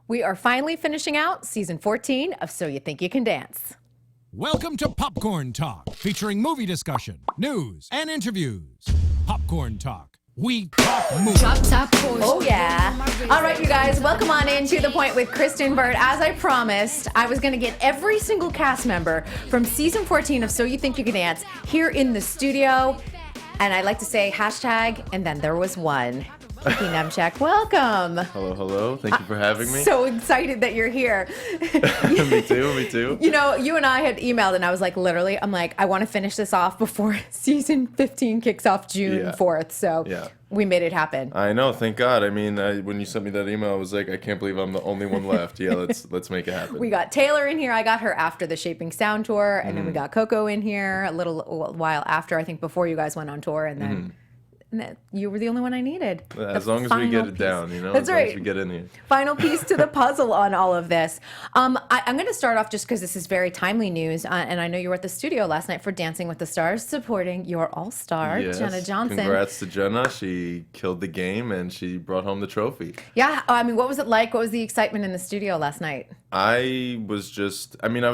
We are finally finishing out season 14 of So You Think You Can Dance. Welcome to Popcorn Talk, featuring movie discussion, news, and interviews. Popcorn Talk. We talk movies. Oh, yeah. All right, you guys, welcome on into The Point with Kristyn Burtt. As I promised, I was going to get every single cast member from season 14 of So You Think You Can Dance here in the studio. And I like to say hashtag, and then there was one. Kiki Nyemchek, welcome. Hello, hello. Thank you for having me. So excited that you're here. Me too. You know, you and I had emailed, and I was like, literally, I'm like, I want to finish this off before season 15 kicks off June 4th. So we made it happen. I know, thank God. I mean, when you sent me that email, I was like, I can't believe I'm the only one left. Yeah, let's make it happen. We got Taylor in here. I got her after the Shaping Sound tour, and then we got Coco in here a little while after, I think before you guys went on tour, and then... You were the only one I needed. As long as we get it down, you know? That's right. As long as we get in here. Final piece to the puzzle on all of this. I'm going to start off just because this is very timely news, and I know you were at the studio last night for Dancing with the Stars, supporting your all-star, Jenna Johnson. Congrats to Jenna. She killed the game, and she brought home the trophy. Yeah, I mean, what was it like? What was the excitement in the studio last night? I was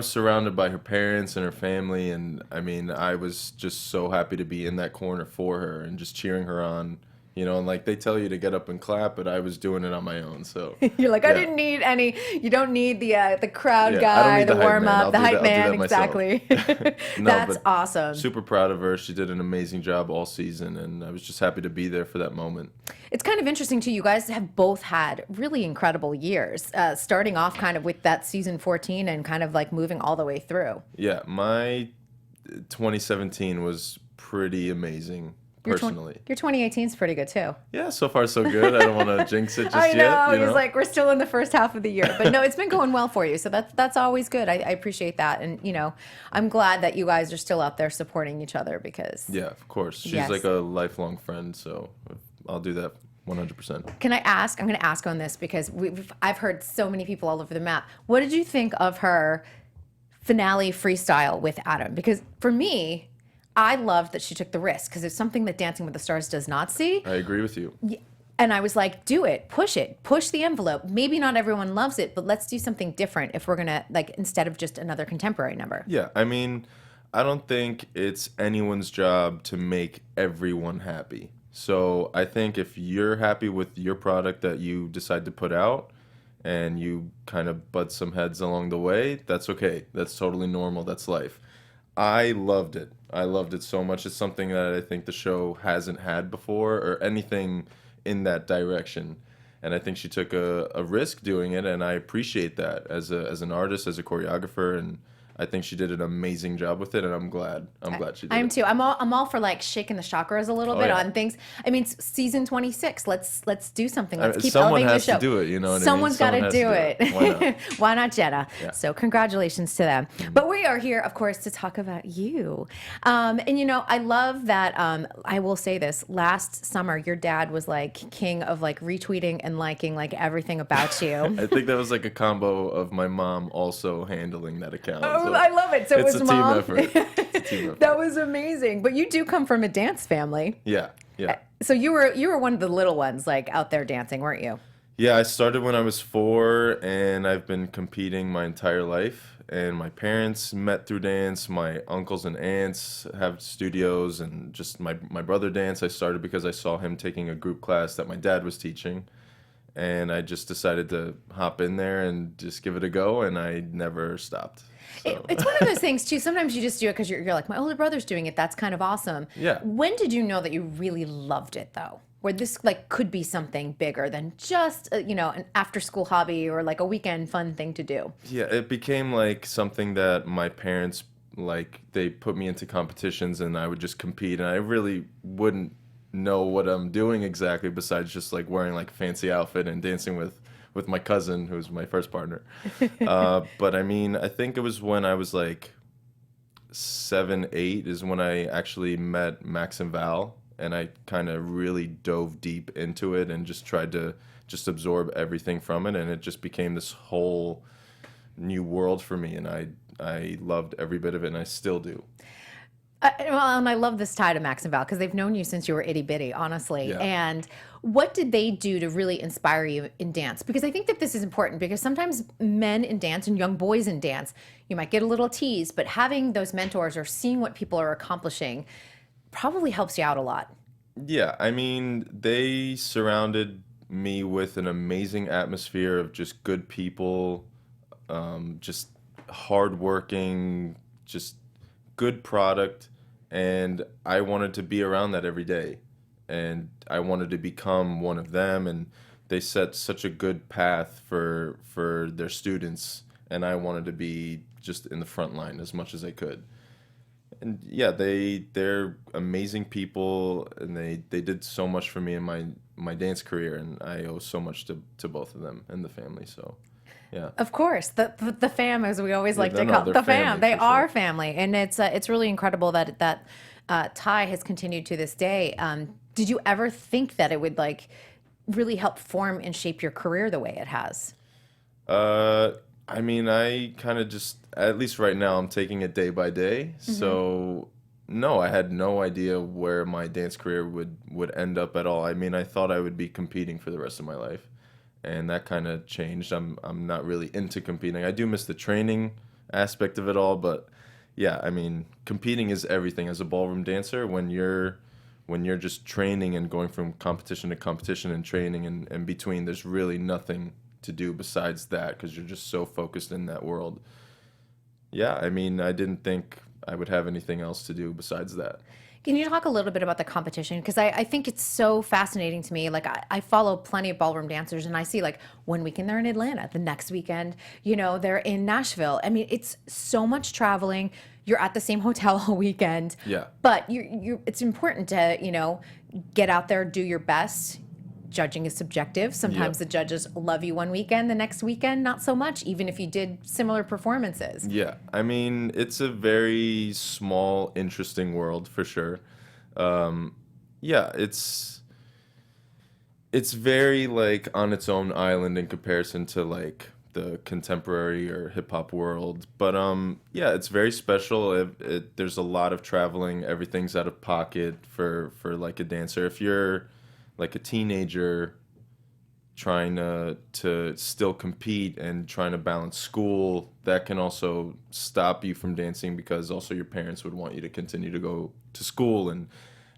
surrounded by her parents and her family, and I was just so happy to be in that corner for her and just cheering her on, you know, and like they tell you to get up and clap, but I was doing it on my own. So you're like, I didn't need any. You don't need the crowd guy, the warm up, the hype man. Exactly. That's awesome. Super proud of her. She did an amazing job all season, and I was just happy to be there for that moment. It's kind of interesting too. You guys have both had really incredible years, starting off kind of with that season 14 and kind of like moving all the way through. Yeah, my 2017 was pretty amazing. Personally, your 2018 is pretty good too. Yeah, so far so good. I don't want to jinx it just yet. I know. He's like, we're still in the first half of the year, but no, it's been going well for you. So that's always good. I appreciate that, and you know, I'm glad that you guys are still out there supporting each other because. Yeah, of course. She's like a lifelong friend, so I'll do that 100%. Can I ask? I'm going to ask on this because I've heard so many people all over the map. What did you think of her finale freestyle with Adam? Because for me, I loved that she took the risk because it's something that Dancing with the Stars does not see. I agree with you. And I was like, do it, push the envelope. Maybe not everyone loves it, but let's do something different if we're going to, like, instead of just another contemporary number. Yeah, I mean, I don't think it's anyone's job to make everyone happy. So I think if you're happy with your product that you decide to put out and you kind of butt some heads along the way, that's okay. That's totally normal. That's life. I loved it. I loved it so much. It's something that I think the show hasn't had before or anything in that direction. And I think she took a risk doing it, and I appreciate that as an artist, as a choreographer, and I think she did an amazing job with it, and I'm glad she did. I am too. I'm all for like shaking the chakras a little bit on things. I mean, season 26. Let's do something. Let's keep elevating the show. Someone has to do it. You know what Someone's got to do it. Why not? Why not Jenna? Yeah. So congratulations to them. But we are here, of course, to talk about you. And you know, I love that. I will say this: last summer, your dad was like king of like retweeting and liking like everything about you. I think that was like a combo of my mom also handling that account. Oh, I love it. So it's it was a mom. It's a team effort. That was amazing. But you do come from a dance family. Yeah. So you were one of the little ones like out there dancing, weren't you? Yeah, I started when I was 4, and I've been competing my entire life. And my parents met through dance. My uncles and aunts have studios, and just my brother danced. I started because I saw him taking a group class that my dad was teaching. And I just decided to hop in there and just give it a go, and I never stopped. So. It's one of those things, too. Sometimes you just do it because you're like, my older brother's doing it. That's kind of awesome. Yeah. When did you know that you really loved it, though? Where this like could be something bigger than just, you know, an after-school hobby or like a weekend fun thing to do? Yeah, it became like something that my parents, like, they put me into competitions, and I would just compete, and I really wouldn't know what I'm doing exactly besides just like wearing like a fancy outfit and dancing with my cousin, who's my first partner. But I mean, I think it was when I was like 7, 8 is when I actually met Max and Val, and I kind of really dove deep into it and just tried to just absorb everything from it, and it just became this whole new world for me, and I loved every bit of it, and I still do. Well, and I love this tie to Max and Val because they've known you since you were itty bitty, honestly. Yeah. And What did they do to really inspire you in dance? Because I think that this is important because sometimes men in dance and young boys in dance, you might get a little teased, but having those mentors or seeing what people are accomplishing probably helps you out a lot. Yeah, I mean, they surrounded me with an amazing atmosphere of just good people, just hardworking, just good product, and I wanted to be around that every day, and I wanted to become one of them, and they set such a good path for their students, and I wanted to be just in the front line as much as I could. And yeah, they're amazing people, and they did so much for me in my dance career, and I owe so much to both of them and the family. So, yeah. Of course, the fam, as we always like to no, call they're the fam. family, They for are sure. family, and it's really incredible that tie has continued to this day. Did you ever think that it would like really help form and shape your career the way it has? I mean, I kind of just, at least right now, I'm taking it day by day. So, no, I had no idea where my dance career would end up at all. I mean, I thought I would be competing for the rest of my life, and that kind of changed. I'm not really into competing. I do miss the training aspect of it all, but yeah, I mean, competing is everything as a ballroom dancer. When you're just training and going from competition to competition and training and between, there's really nothing to do besides that because you're just so focused in that world. Yeah, I mean, I didn't think I would have anything else to do besides that. Can you talk a little bit about the competition? Because I think it's so fascinating to me. Like I follow plenty of ballroom dancers, and I see like one weekend they're in Atlanta, the next weekend, they're in Nashville. I mean, it's so much traveling. You're at the same hotel all weekend. Yeah. But it's important to, get out there, do your best. Judging is subjective. Sometimes the judges love you one weekend, the next weekend, not so much, even if you did similar performances. Yeah, I mean, it's a very small, interesting world for sure. Yeah, it's very like on its own island in comparison to like the contemporary or hip hop world. But yeah, it's very special. There's a lot of traveling. Everything's out of pocket for like a dancer. If you're like a teenager trying to still compete and trying to balance school, that can also stop you from dancing because also your parents would want you to continue to go to school, and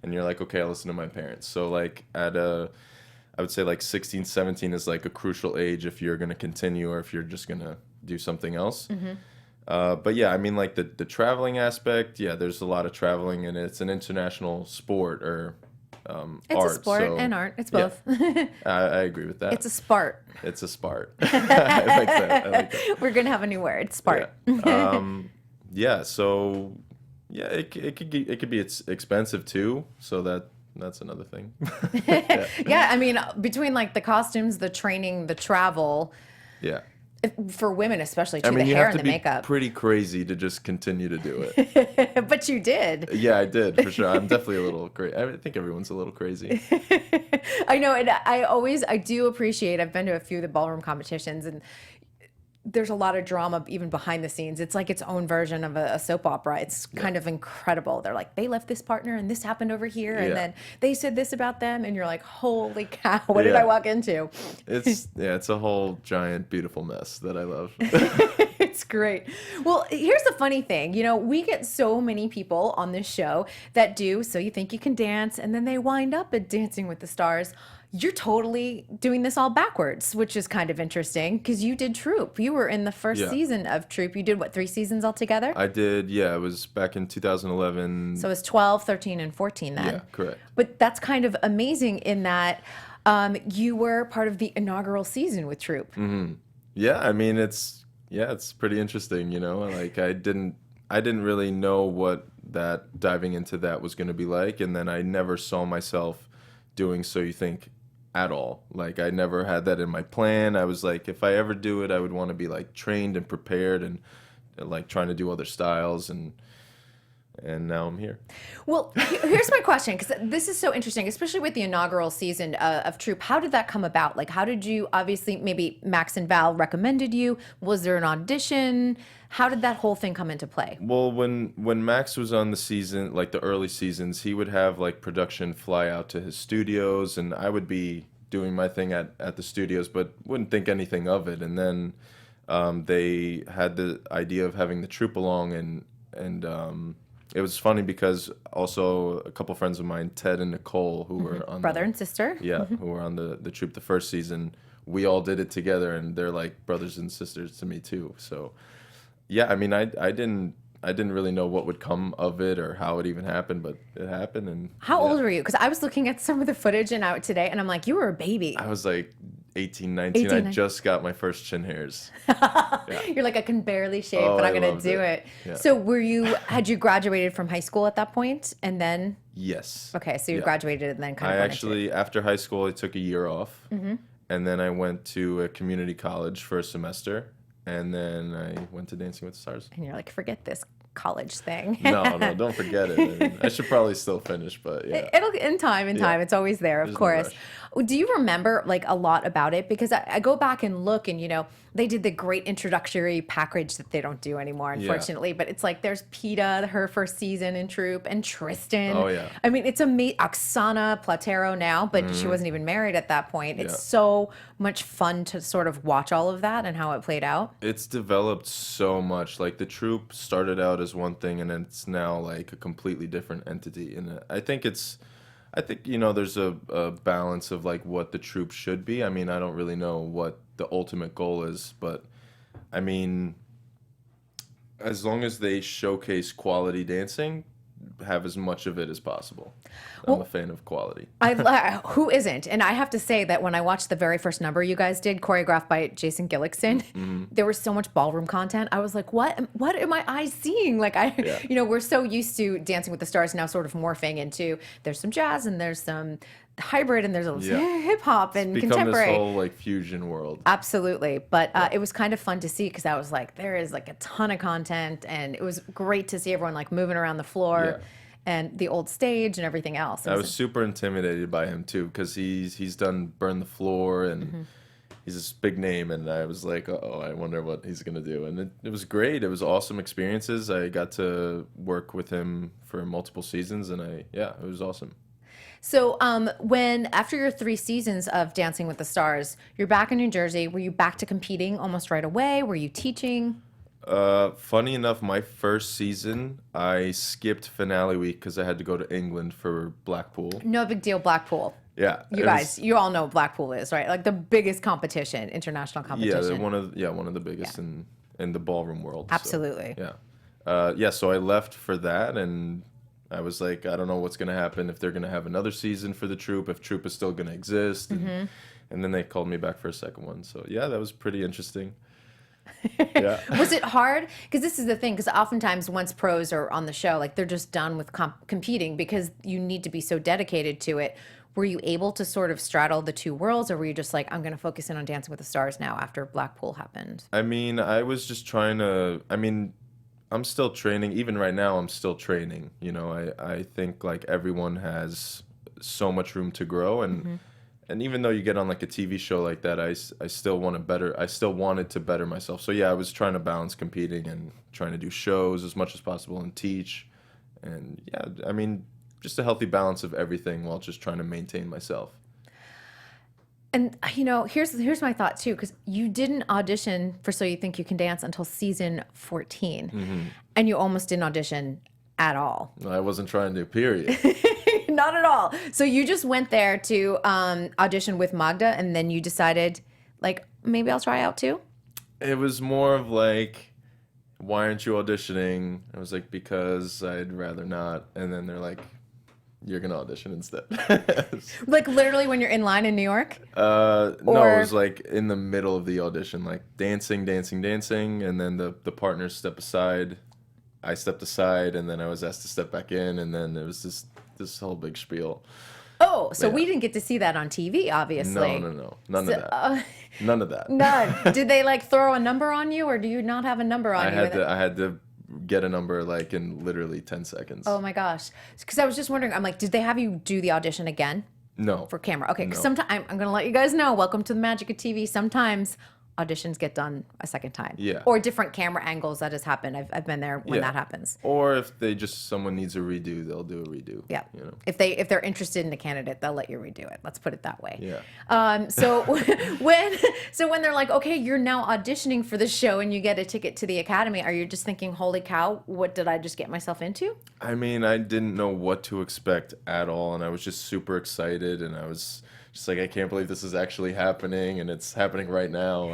you're like, okay, I'll listen to my parents. So like I would say like 16, 17 is like a crucial age if you're going to continue or if you're just going to do something else. But yeah, I mean like the traveling aspect, yeah, there's a lot of traveling, and it's an international sport or It's art. a sport so, and art. It's yeah, both. I agree with that. It's a spart. It's a spart. I like that. I like that. We're going to have a new word, spart. Yeah. Yeah. So yeah, it could be it's expensive too. So that's another thing. Yeah. Yeah, I mean, between like the costumes, the training, the travel, Yeah. for women especially too, I mean, the you hair have and to the be makeup. pretty crazy to just continue to do it. But you did. Yeah, I did for sure. I'm definitely a little crazy. I think everyone's a little crazy. I know, and I do appreciate, I've been to a few of the ballroom competitions, and there's a lot of drama even behind the scenes. It's like its own version of a soap opera. It's kind of incredible. They're like, they left this partner and this happened over here, and Yeah. then they said this about them, and you're like, holy cow, what did Yeah. I walk into? It's a whole giant beautiful mess that I love. It's great. Well, here's the funny thing. We get so many people on this show that do So You Think You Can Dance, and then they wind up at Dancing with the Stars. You're totally doing this all backwards, which is kind of interesting because you did troupe. You were in the first Yeah. season of troupe. You did, what, 3 seasons altogether? I did, yeah. It was back in 2011. So it was 12, 13, and 14 then. Yeah, correct. But that's kind of amazing in that you were part of the inaugural season with troupe. Yeah, I mean it's pretty interesting, Like I didn't really know what that diving into that was going to be like, and then I never saw myself doing So You Think at all. Like I never had that in my plan. I was like, if I ever do it, I would want to be like trained and prepared and like trying to do other styles, and and now I'm here. Well, here's my question, because this is so interesting, especially with the inaugural season of Troupe. How did that come about? Like, how did you, obviously, maybe Max and Val recommended you? Was there an audition? How did that whole thing come into play? Well, when Max was on the season, like the early seasons, he would have like production fly out to his studios, and I would be doing my thing at the studios, but wouldn't think anything of it. And then they had the idea of having the troupe along, and it was funny because also a couple friends of mine, Ted and Nicole, who were on Brother and sister. Yeah, who were on the troupe the first season. We all did it together, and they're like brothers and sisters to me too. So, yeah, I mean, I didn't really know what would come of it or how it even happened, but it happened. And How old were you? Because I was looking at some of the footage and out today, and I'm like, you were a baby. I was like 18, 19. 18, I just got my first chin hairs. You're like, I can barely shave, Oh, but I'm I gonna loved do it. it. Yeah. So had you graduated from high school at that point, and then? Yes. Okay, so you Yeah. graduated and then kind I of actually, after high school, I took a year off, and then I went to a community college for a semester, and then I went to Dancing with the Stars. And you're like, forget this college thing. No, don't forget it. I mean, I should probably still finish, but yeah. It'll in time, it's always there, of There's no course. rush. Do you remember like a lot about it? Because I go back and look, and they did the great introductory package that they don't do anymore, unfortunately. But it's like there's Peta, her first season in Troupe, and Tristan. Oh, yeah. I mean, it's Oksana Platero now, but she wasn't even married at that point. It's Yeah. so much fun to sort of watch all of that and how it played out. It's developed so much. Like the troupe started out as one thing, and it's now like a completely different entity. And I think there's a balance of like what the troupe should be. I mean, I don't really know what the ultimate goal is, but I mean, as long as they showcase quality dancing, have as much of it as possible. I'm a fan of quality. Who isn't? And I have to say that when I watched the very first number you guys did, choreographed by Jason Gillickson, there was so much ballroom content. I was like, what am my eyes seeing? Like we're so used to Dancing with the Stars now sort of morphing into, there's some jazz and there's some hybrid and there's a hip hop and Become contemporary. this whole like fusion world. Absolutely. But it was kind of fun to see, because I was like, there is like a ton of content, and it was great to see everyone like moving around the floor and the old stage and everything else. I was super intimidated by him too, because he's done Burn the Floor, and he's this big name, and I was like, oh, I wonder what he's gonna do. And it was great. It was awesome experiences. I got to work with him for multiple seasons, and it was awesome. So when, after your 3 seasons of Dancing with the Stars, you're back in New Jersey, were you back to competing almost right away? Were you teaching? Funny enough, my first season, I skipped finale week because I had to go to England for Blackpool. No big deal, Blackpool. Yeah. You all know what Blackpool is, right? Like the biggest competition, international competition. Yeah, one of the biggest in the ballroom world. Absolutely. So, so I left for that, and I was like, I don't know what's going to happen, if they're going to have another season for the troupe, if troupe is still going to exist. And then they called me back for a second one. So, yeah, that was pretty interesting. Yeah. Was it hard? Because this is the thing, because oftentimes once pros are on the show, like they're just done with competing because you need to be so dedicated to it. Were you able to sort of straddle the two worlds, or were you just like, I'm going to focus in on Dancing with the Stars now after Blackpool happened? I mean, I was just trying to, I'm still training. Even right now, I'm still training. I think like everyone has so much room to grow, and even though you get on like a TV show like that, I still wanted to better myself. So yeah, I was trying to balance competing and trying to do shows as much as possible and teach, and just a healthy balance of everything while just trying to maintain myself. And here's my thought too, because you didn't audition for So You Think You Can Dance until season 14, and you almost didn't audition at all. I wasn't trying to, period. Not at all. So you just went there to audition with Magda, and then you decided, like, maybe I'll try out too? It was more of like, why aren't you auditioning? I was like, because I'd rather not. And then they're like, you're going to audition instead. Like literally when you're in line in New York? No, it was like in the middle of the audition, like dancing. And then the partners step aside. I stepped aside, and then I was asked to step back in. And then it was this whole big spiel. Oh, so we didn't get to see that on TV, obviously. No. None of that. None of that. None. Did they like throw a number on you, or do you not have a number on you? I had to get a number like in literally 10 seconds. Oh my gosh. Because I was just wondering, I'm like, did they have you do the audition again? No. For camera. Okay, because No. sometimes I'm going to let you guys know. Welcome to the magic of TV. Sometimes auditions get done a second time. Yeah. Or different camera angles. That has happened. I've been there when Yeah. that happens. Or if someone needs a redo, they'll do a redo. Yeah. You know. If they're interested in a candidate, they'll let you redo it. Let's put it that way. Yeah. So when they're like, okay, you're now auditioning for the show and you get a ticket to the Academy, are you just thinking, holy cow, what did I just get myself into? I mean, I didn't know what to expect at all, and I was just super excited, and I was just like, I can't believe this is actually happening, and it's happening right now.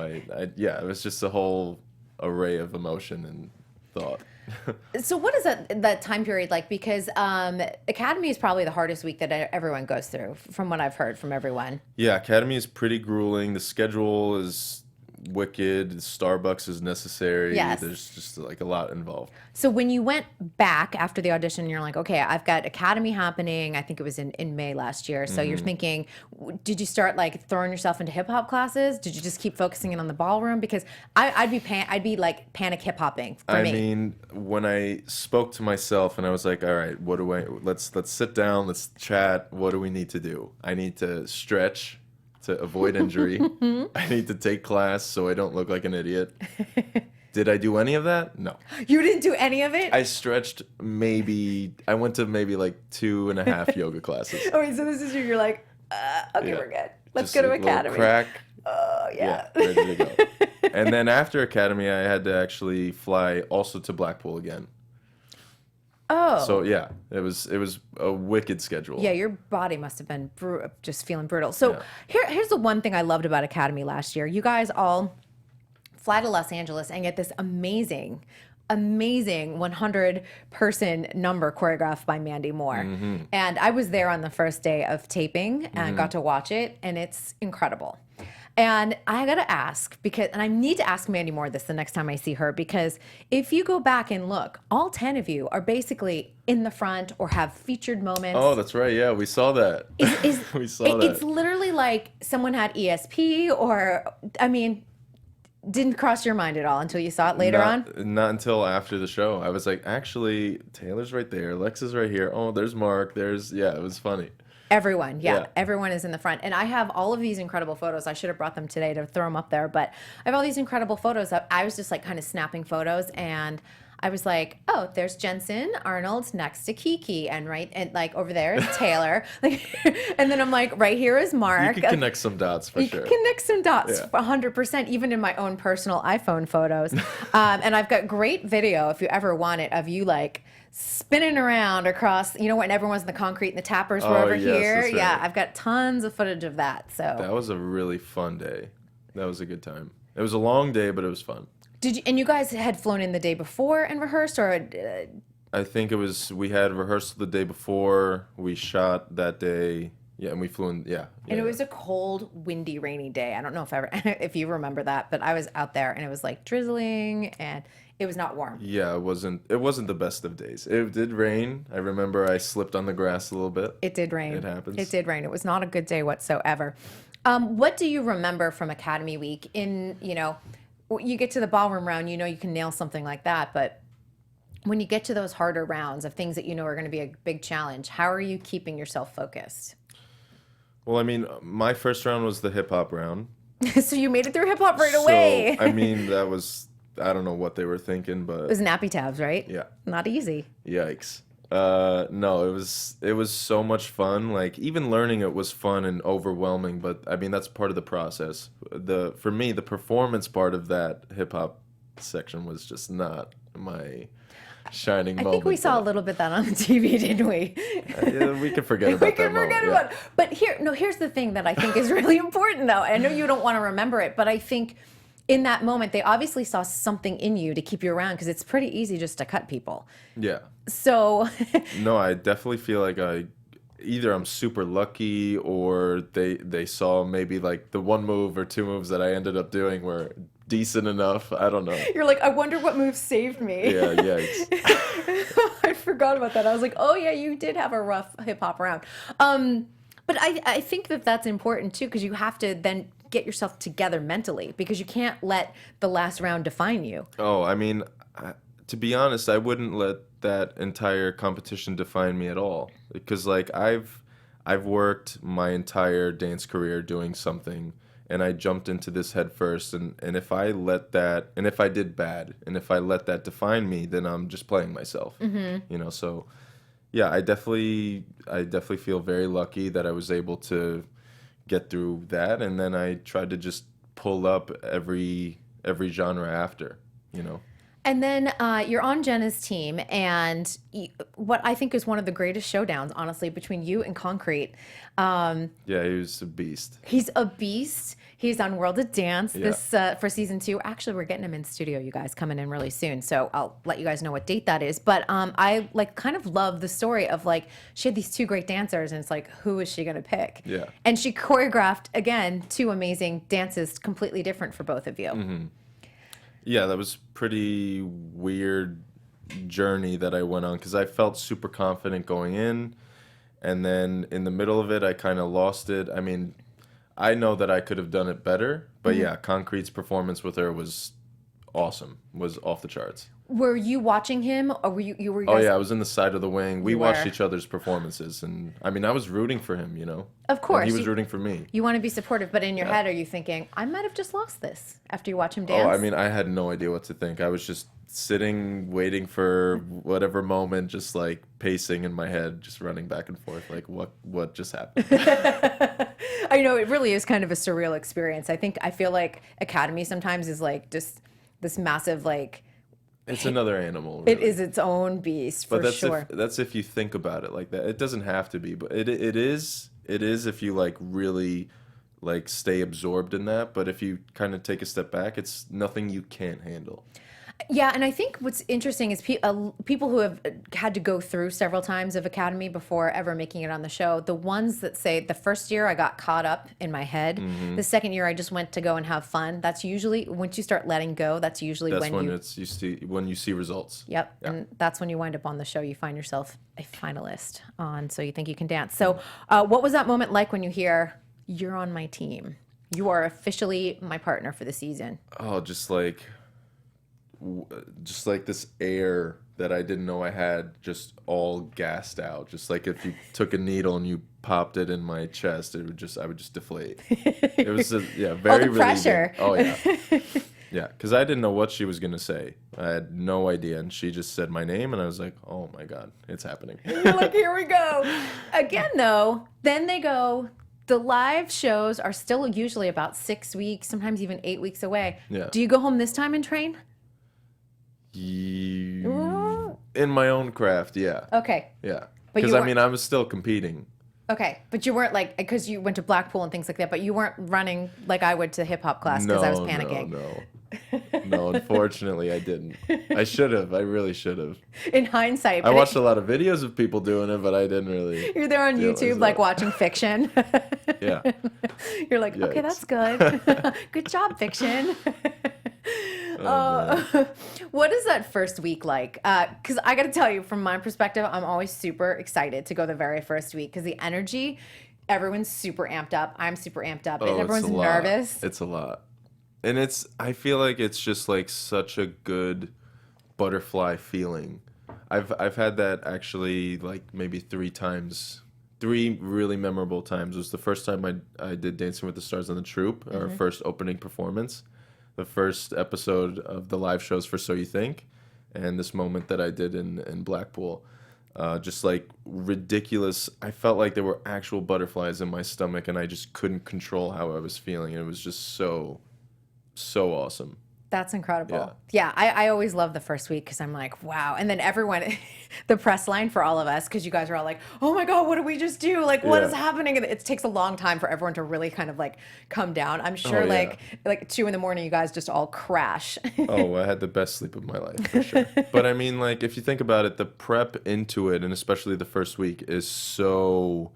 Yeah, it was just a whole array of emotion and thought. So what is that time period like? Because Academy is probably the hardest week that everyone goes through, from what I've heard from everyone. Yeah, Academy is pretty grueling. The schedule is wicked. Starbucks is necessary. Yes. There's just like a lot involved. So when you went back after the audition, you're like, okay, I've got Academy happening. I think it was in May last year. So you're thinking, did you start like throwing yourself into hip hop classes? Did you just keep focusing in on the ballroom? Because I'd be like panic hip hopping for me. I mean, when I spoke to myself and I was like, all right, let's sit down, let's chat. What do we need to do? I need to stretch to avoid injury. I need to take class so I don't look like an idiot. Did I do any of that? No. You didn't do any of it? I stretched I went to maybe like 2.5 yoga classes. Okay, so this is you're like, okay, Yeah. we're good. Let's Just go to a little Academy. Crack. Oh, yeah. Ready to go. And then after Academy, I had to actually fly also to Blackpool again. Oh. So yeah, it was a wicked schedule. Yeah, your body must have been just feeling brutal. So here's the one thing I loved about Academy last year. You guys all fly to Los Angeles and get this amazing 100-person number choreographed by Mandy Moore. And I was there on the first day of taping and got to watch it, and it's incredible. And I gotta ask, and I need to ask Mandy Moore this the next time I see her, because if you go back and look, all 10 of you are basically in the front or have featured moments. Oh, that's right. Yeah, we saw that. We saw that. It's literally like someone had ESP, or, I mean, didn't cross your mind at all until you saw it later on? Not until after the show. I was like, actually, Taylor's right there. Lex is right here. Oh, there's Mark. It was funny. Everyone, Yeah. everyone is in the front. And I have all of these incredible photos. I should have brought them today to throw them up there, but I have all these incredible photos. I was just like kind of snapping photos, and I was like, oh, there's Jensen Arnold next to Kiki, and like over there is Taylor. And then I'm like, right here is Mark. You can connect some dots for sure. You can connect some dots, Yeah. 100%, even in my own personal iPhone photos. And I've got great video, if you ever want it, of you like spinning around across, when everyone's in the concrete and the tappers were over yes, here. that's right. Yeah, I've got tons of footage of that. So That was a really fun day. That was a good time. It was a long day, but it was fun. and you guys had flown in the day before and rehearsed, or I think we had rehearsal the day before, we shot that day, yeah, and we flew in, yeah. and it was a cold, windy, rainy day. I don't know if you remember that, but I was out there and it was like drizzling and it was not warm. Yeah, it wasn't the best of days. It did rain. I remember I slipped on the grass a little bit. It did rain. It happens. It did rain. It was not a good day whatsoever. What do you remember from Academy Week? You get to the ballroom round, you can nail something like that, but when you get to those harder rounds of things that are going to be a big challenge, how are you keeping yourself focused? Well, I mean, my first round was the hip hop round. So you made it through hip hop right away. So, I mean, that was, I don't know what they were thinking, but It was nappy tabs, right? yeah. Not easy. Yikes. No, it was so much fun. Like, even learning it was fun and overwhelming, but I mean, that's part of the process. For me, the performance part of that hip hop section was just not my shining moment. I think we saw a little bit that on the TV, didn't we? Yeah, we can forget about that moment. About it. But here's the thing that I think is really important, though. I know you don't want to remember it, but I think in that moment, they obviously saw something in you to keep you around, because it's pretty easy just to cut people. Yeah. So No, I definitely feel like either I'm super lucky, or they saw maybe like the one move or two moves that I ended up doing were decent enough. I don't know. you're like, I wonder what move saved me. Yeah, yikes. I forgot about that. I was like, oh yeah, you did have a rough hip hop round. But I think that's important too, because you have to then get yourself together mentally, because you can't let the last round define you. Oh, I mean, to be honest, I wouldn't let that entire competition define me at all, because like I've worked my entire dance career doing something, and I jumped into this head first, and if I let that, and if I did bad, and if I let that define me, then I'm just playing myself. You know, so yeah, I definitely feel very lucky that I was able to get through that, and then I tried to just pull up every genre after, you know. And then you're on Jenna's team, and what I think is one of the greatest showdowns, honestly, between you and Concrete. Yeah, he was a beast. He's a beast. He's on World of Dance this for season 2. Actually, we're getting him in studio, you guys, coming in really soon. So I'll let you guys know what date that is. But I like kind of love the story of like she had these 2 great dancers, and it's like, who is she going to pick? Yeah. And she choreographed again 2 amazing dances, completely different for both of you. Yeah, that was pretty weird journey that I went on, because I felt super confident going in, and then in the middle of it, I kind of lost it. I mean, I know that I could have done it better, but yeah, Concrete's performance with her was awesome, was off the charts. Were you watching him, or were you Oh yeah, I was in the side of the wing. We You watched were. each other's performances, and I mean, I was rooting for him, you know. Of course, And he was rooting for me. You want to be supportive, but in your head, are you thinking, I might have just lost this after you watch him dance? Oh, I mean, I had no idea what to think. I was just sitting, waiting for whatever moment, just like pacing in my head, just running back and forth, like what just happened. I know it really is kind of a surreal experience. I feel like Academy sometimes is like just this massive like. It's another animal. It Really. is its own beast for But that's sure. that's if you think about it like that. It doesn't have to be, but it is if you like really like stay absorbed in that. But if you kind of take a step back, it's nothing you can't handle. Yeah, and I think what's interesting is people who have had to go through several times of Academy before ever making it on the show, the ones that say the first year I got caught up in my head, the second year I just went to go and have fun. That's usually, once you start letting go, that's usually That's when when you see results. Yep, Yeah. and that's when you wind up on the show. You find yourself a finalist on So You Think You Can Dance. So what was that moment like when you hear, you're on my team? You are officially my partner for the season. Oh, just like this air that I didn't know I had, just all gassed out. Just like if you took a needle and you popped it in my chest, I would just deflate. It was very the pressure. relieving. Oh yeah, yeah. Because I didn't know what she was gonna say. I had no idea, and she just said my name, and I was like, oh my god, it's happening. You're like, here we go. Again, though, then they go. The live shows are still usually about 6 weeks, sometimes even 8 weeks away. Yeah. Do you go home this time and train? In my own craft, yeah. Okay. Yeah. But Because you I weren't- mean, I was still competing. Okay, but you weren't like, because you went to Blackpool and things like that, but you weren't running like I would to hip hop class because I was panicking. No, unfortunately, I didn't. I should have. I really should have. In hindsight, I but watched a lot of videos of people doing it, but I didn't really. you're there on realize YouTube, like that. watching Fiction. Yeah. You're like, okay, Yikes. that's good. Good job, Fiction. What is that first week like? Because I got to tell you, from my perspective, I'm always super excited to go the very first week because the energy, everyone's super amped up. I'm super amped up, and Oh, it's everyone's a lot. nervous. It's a lot. And I feel like it's just like such a good butterfly feeling. I've had that actually like maybe 3 times. 3 really memorable times. It was the first time I did Dancing with the Stars on the Troupe, our first opening performance, the first episode of the live shows for So You Think, and this moment that I did in Blackpool. Just like ridiculous. I felt like there were actual butterflies in my stomach, and I just couldn't control how I was feeling. It was just so awesome. That's incredible. Yeah, I always love the first week because I'm like, wow. And then everyone, the press line for all of us, because you guys are all like, oh my God, what did we just do? Like, what is happening? And it takes a long time for everyone to really kind of like come down. I'm sure like 2 a.m, you guys just all crash. Oh, I had the best sleep of my life, for sure. But I mean, like, if you think about it, the prep into it, and especially the first week, is so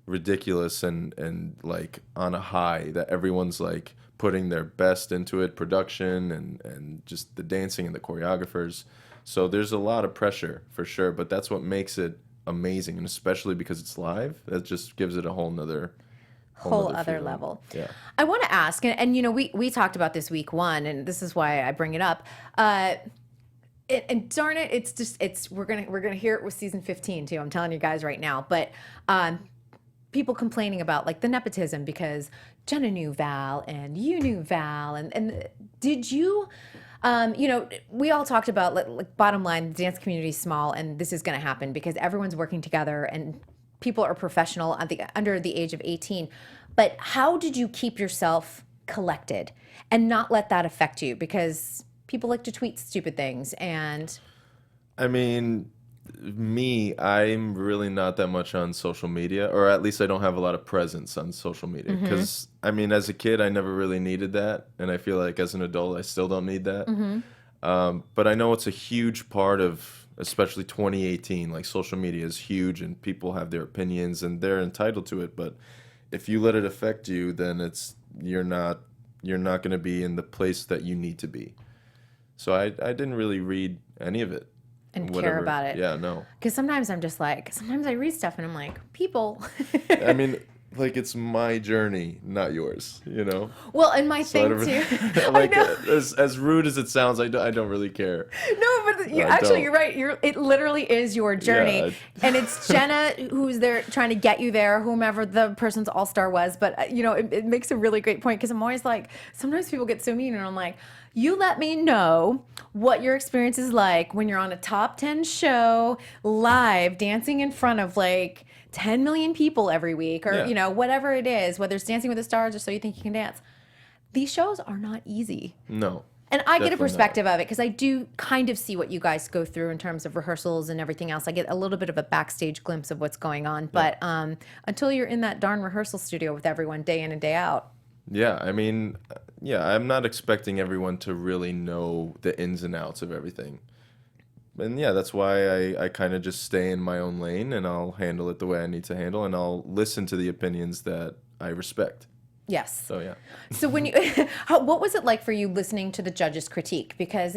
ridiculous and like on a high that everyone's like putting their best into it, production and just the dancing and the choreographers. So there's a lot of pressure for sure, but that's what makes it amazing, and especially because it's live, that just gives it a whole other feeling. level. Yeah. I want to ask, and you know, we talked about this week 1, and this is why I bring it up. and darn it, we're gonna hear it with season 15 too. I'm telling you guys right now. But people complaining about like the nepotism because Jenna knew Val and you knew Val, and did you? We all talked about like bottom line, the dance community is small, and this is going to happen because everyone's working together and people are professional under the age of 18. But how did you keep yourself collected and not let that affect you? Because people like to tweet stupid things. And I mean, I'm really not that much on social media, or at least I don't have a lot of presence on social media. Because, I mean, as a kid, I never really needed that. And I feel like as an adult, I still don't need that. But I know it's a huge part of, especially 2018, like social media is huge and people have their opinions and they're entitled to it. But if you let it affect you, then you're not going to be in the place that you need to be. So I didn't really read any of it. And care about it. Yeah, no. Because sometimes sometimes I read stuff and I'm like, people. I mean, like, it's my journey, not yours, you know? Well, and my thing too. Like, as rude as it sounds, I don't really care. No, but you're right. It literally is your journey. Yeah. And it's Jenna who's there trying to get you there, whomever the person's all-star was. But, it makes a really great point because I'm always like, sometimes people get so mean and I'm like, you let me know what your experience is like when you're on a top 10 show live dancing in front of like 10 million people every week or, whatever it is, whether it's Dancing with the Stars or So You Think You Can Dance. These shows are not easy. No. And I get a perspective of it because I do kind of see what you guys go through in terms of rehearsals and everything else. I get a little bit of a backstage glimpse of what's going on. But until you're in that darn rehearsal studio with everyone day in and day out. Yeah, I mean, I'm not expecting everyone to really know the ins and outs of everything. And that's why I kind of just stay in my own lane and I'll handle it the way I need to handle and I'll listen to the opinions that I respect. Yes. So, yeah. So when what was it like for you listening to the judges' critique? Because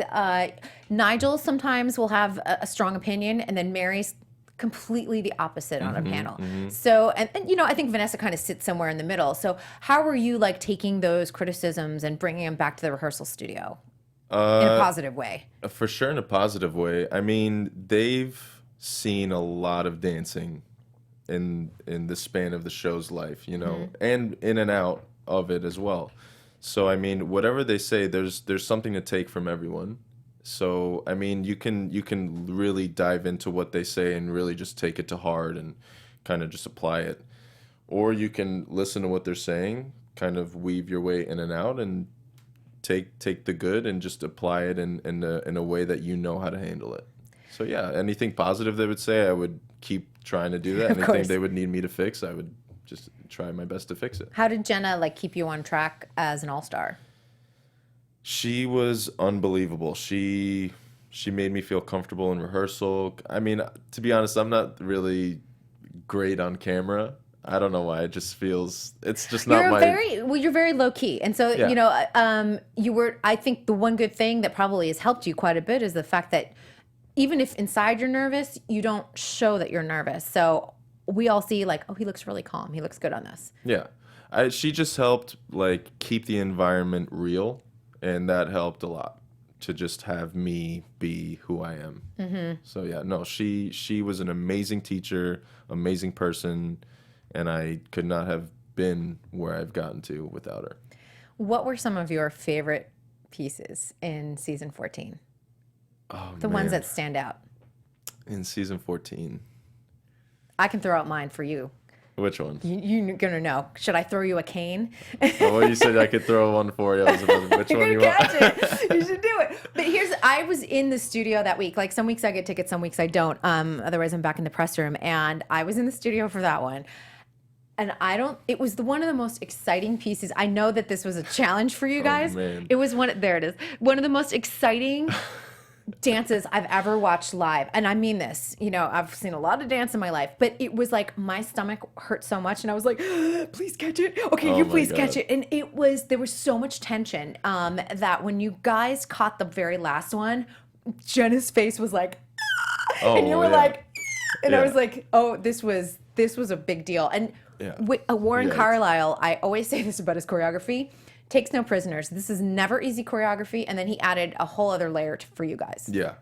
Nigel sometimes will have a strong opinion and then Mary's completely the opposite on a panel. So, and I think Vanessa kind of sits somewhere in the middle. So how were you like taking those criticisms and bringing them back to the rehearsal studio in a positive way? For sure, in a positive way. I mean, they've seen a lot of dancing in the span of the show's life, and in and out of it as well. So, I mean, whatever they say, there's something to take from everyone. So, I mean, you can really dive into what they say and really just take it to heart and kind of just apply it. Or you can listen to what they're saying, kind of weave your way in and out and take the good and just apply it in a way that you know how to handle it. So, anything positive they would say, I would keep trying to do that. Anything they would need me to fix, I would just try my best to fix it. How did Jenna like keep you on track as an all-star? She was unbelievable. She made me feel comfortable in rehearsal. I mean, to be honest, I'm not really great on camera. I don't know why. It just feels, it's just not you're very low key. And so, I think the one good thing that probably has helped you quite a bit is the fact that even if inside you're nervous, you don't show that you're nervous. So we all see like, oh, he looks really calm. He looks good on this. Yeah. She just helped like keep the environment real. And that helped a lot to just have me be who I am. So she was an amazing teacher, amazing person, and I could not have been where I've gotten to without her. What were some of your favorite pieces in season 14? The ones that stand out. In season 14. I can throw out mine for you. Which one? You're gonna know. Should I throw you a cane? Well, you said I could throw one for you. I was about, which one you want? Catch it. You should do it. But I was in the studio that week. Like some weeks I get tickets, some weeks I don't. Otherwise I'm back in the press room. And I was in the studio for that one. And it was one of the most exciting pieces. I know that this was a challenge for you guys. Oh, man. It was one of the most exciting dances I've ever watched live. And I mean this, I've seen a lot of dance in my life, but it was like my stomach hurt so much and I was like, please catch it. Okay, you please catch it. And there was so much tension that when you guys caught the very last one, Jenna's face was like, and you were like, and I was like, oh, this was a big deal. And Warren Carlisle, I always say this about his choreography, takes no prisoners. This is never easy choreography, and then he added a whole other layer for you guys. Yeah.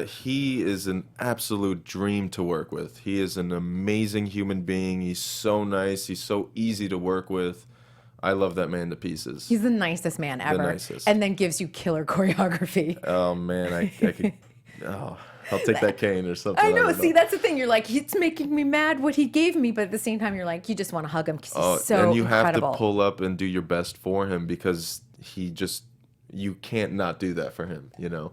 He is an absolute dream to work with. He is an amazing human being. He's so nice. He's so easy to work with. I love that man to pieces. He's the nicest man ever. The nicest. And then gives you killer choreography. Oh, man. I could... Oh, I'll take that cane or something. I know. See, that's the thing. You're like, it's making me mad what he gave me, but at the same time, you're like, you just want to hug him because he's so and you incredible. have to pull up and do your best for him because you can't not do that for him, you know?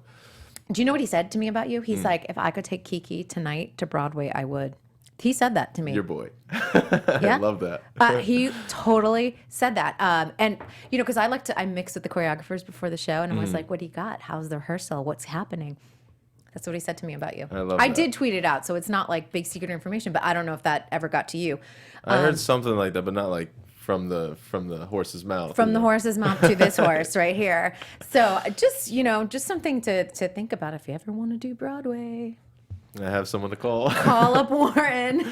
Do you know what he said to me about you? He's like, if I could take Kiki tonight to Broadway, I would. He said that to me. Your boy. Yeah? I love that. He totally said that. And, because I mix with the choreographers before the show, and I was like, what do you got? How's the rehearsal? What's happening? That's what he said to me about you. I love I that. did tweet it out, so it's not like big secret information, but I don't know if that ever got to you. I heard something like that, but not like from the horse's mouth. From the horse's mouth to this horse right here. So just something to think about if you ever want to do Broadway. I have someone to call. Call up Warren.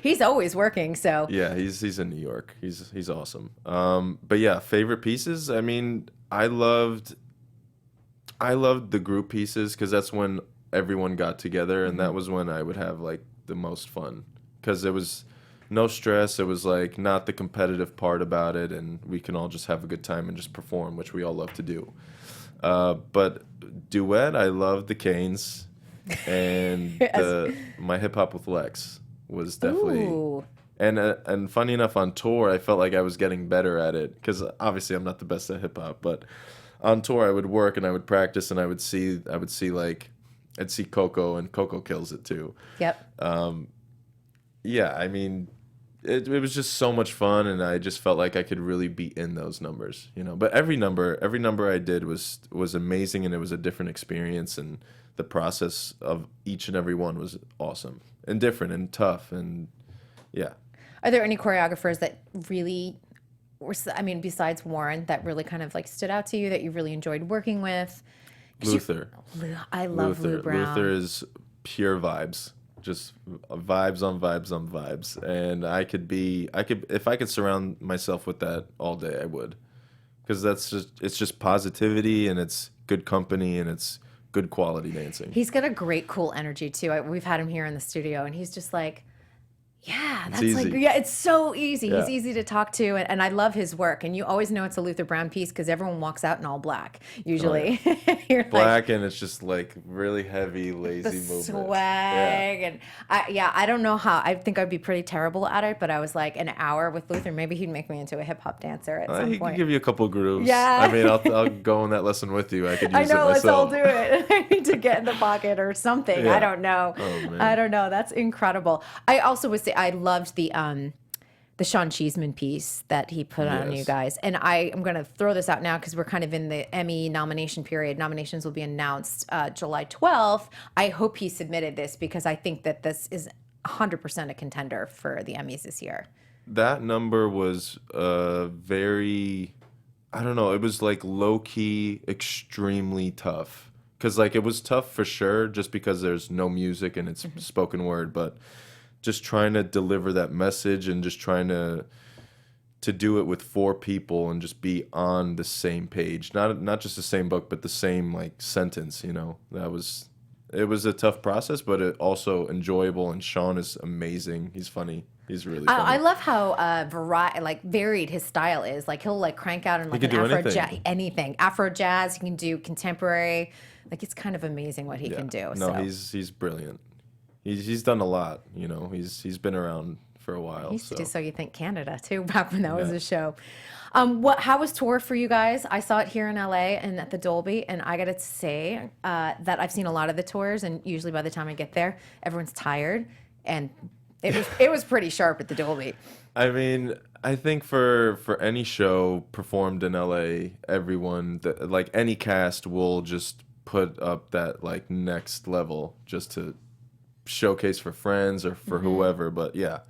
He's always working, so. Yeah, he's in New York. He's awesome. But yeah, favorite pieces. I mean, I loved the group pieces because that's when everyone got together, and that was when I would have like the most fun because there was no stress. It was like not the competitive part about it, and we can all just have a good time and just perform, which we all love to do. But duet, I loved the Canes, and my hip hop with Lex was definitely. Ooh. And funny enough, on tour, I felt like I was getting better at it because obviously I'm not the best at hip hop, but on tour I would work and I would practice and I would see like I'd see Coco, and Coco kills it too. Yep. Yeah, I mean, it was just so much fun, and I just felt like I could really be in those numbers, you know. But every number I did was amazing, and it was a different experience, and the process of each and every one was awesome and different and tough, and yeah. Are there any choreographers that really besides Warren, that really kind of like stood out to you that you really enjoyed working with? Luther. I love Lou Brown. Luther is pure vibes. Just vibes on vibes on vibes. And if I could surround myself with that all day, I would. Because it's just positivity, and it's good company, and it's good quality dancing. He's got a great, cool energy too. We've had him here in the studio, and he's just like, yeah, that's easy. it's so easy. Yeah. He's easy to talk to, and I love his work. And you always know it's a Luther Brown piece because everyone walks out in all black usually. Oh, yeah. You're Black, and it's just like really heavy, lazy the movement. swag, and I don't know how. I think I'd be pretty terrible at it, but I was like, an hour with Luther, maybe he'd make me into a hip hop dancer at some He point. can give you a couple grooves. Yeah. I mean, I'll go on that lesson with you. I could use I know, it let's all myself. do it. I need to get in the pocket or something. Yeah. I don't know. Oh, man. I don't know. That's incredible. I also would say I loved the Sean Cheeseman piece that he put on you Yes. guys. And I am going to throw this out now because we're kind of in the Emmy nomination period. Nominations will be announced July 12th. I hope he submitted this because I think that this is 100% a contender for the Emmys this year. That number was very, I don't know, it was like low-key, extremely tough. Because like it was tough for sure just because there's no music and it's spoken word, but just trying to deliver that message and just trying to do it with 4 people and just be on the same page. Not just the same book, but the same like sentence, you know. It was a tough process, but it also enjoyable, and Sean is amazing. He's funny. He's really funny. I love how varied his style is. Like he'll like crank out in like can an do Afro jazz, anything. Afro jazz, he can do contemporary. Like it's kind of amazing what he can do. No, so. he's brilliant. He's done a lot, you know. He's been around for a while. He used to so. do So You Think Canada too, back when that was a show. How was tour for you guys? I saw it here in LA and at the Dolby, and I gotta say that I've seen a lot of the tours, and usually by the time I get there, everyone's tired, and it was pretty sharp at the Dolby. I mean, I think for any show performed in LA, everyone like any cast will just put up that like next level just to showcase for friends or for whoever. But yeah,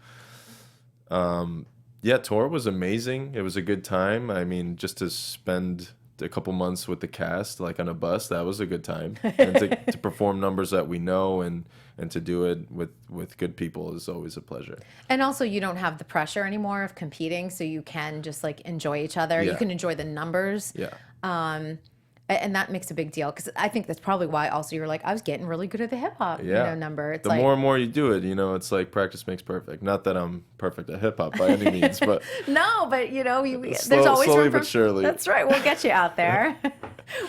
tour was amazing. It was a good time. I mean, just to spend a couple months with the cast, like on a bus. That was a good time. And to perform numbers that we know and to do it with good people is always a pleasure. And also, you don't have the pressure anymore of competing, so you can just like enjoy each other. Yeah. You can enjoy the numbers. Yeah. And that makes a big deal, because I think that's probably why also you're like, I was getting really good at the hip hop number. It's the like, more and more you do it, it's like practice makes perfect. Not that I'm perfect at hip hop by any means, but no, but there's always slowly room but surely. That's right. We'll get you out there.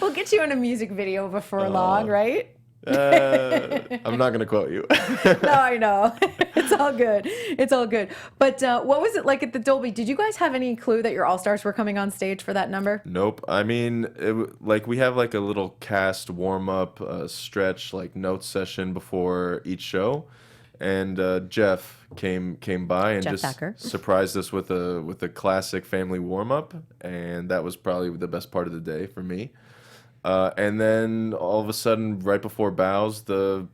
We'll get you in a music video before long, right? I'm not gonna quote you. No, I know. It's all good. It's all good. But what was it like at the Dolby? Did you guys have any clue that your all-stars were coming on stage for that number? Nope. I mean, we have like a little cast warm-up stretch, like notes session before each show, and Jeff came by and Jeff just Thacker. surprised us with a classic family warm-up, and that was probably the best part of the day for me. And then all of a sudden, right before bows, the